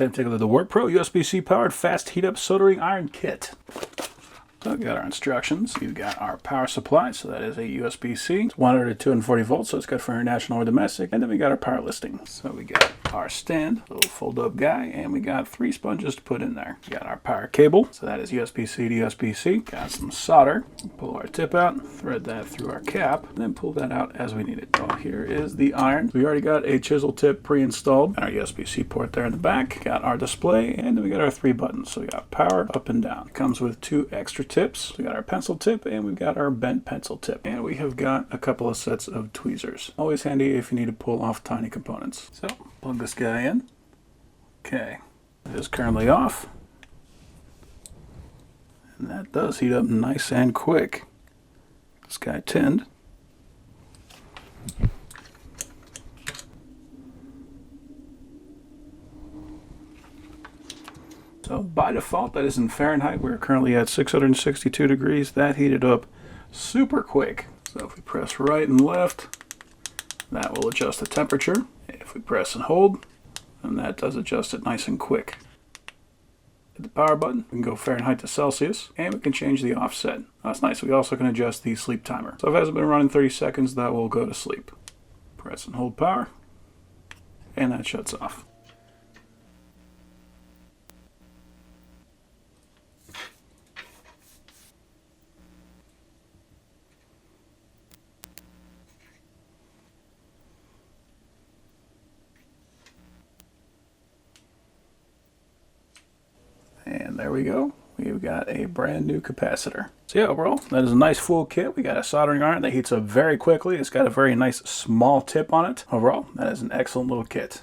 Time to take a look at the WORKPRO USB-C powered fast heat up soldering iron kit. So we've got our instructions. We've got our power supply, so that is a USB-C. It's 100 to 240 volts, so it's good for international or domestic. And then we got our power listing. So we got our stand, a little fold-up guy, and we got 3 sponges to put in there. We got our power cable, so that is USB-C to USB-C. Got some solder. Pull our tip out, thread that through our cap, and then pull that out as we need it. So here is the iron. We already got a chisel tip pre-installed. Our USB-C port there in the back. Got our display, and then we got our 3 buttons. So we got power, up and down. It comes with 2 extra tips. We got our pencil tip and we've got our bent pencil tip. And we have got a couple of sets of tweezers. Always handy if you need to pull off tiny components. So plug this guy in. Okay, it is currently off. And that does heat up nice and quick. This guy tinned. So by default, that is in Fahrenheit. We're currently at 662 degrees. That heated up super quick. So if we press right and left, that will adjust the temperature. If we press and hold, then that does adjust it nice and quick. Hit the power button, we can go Fahrenheit to Celsius, and we can change the offset. That's nice. We also can adjust the sleep timer. So if it hasn't been running 30 seconds, that will go to sleep. Press and hold power, and that shuts off. And there we go. We've got a brand new capacitor. So yeah, overall, that is a nice full kit. We got a soldering iron that heats up very quickly. It's got a very nice small tip on it. Overall, that is an excellent little kit.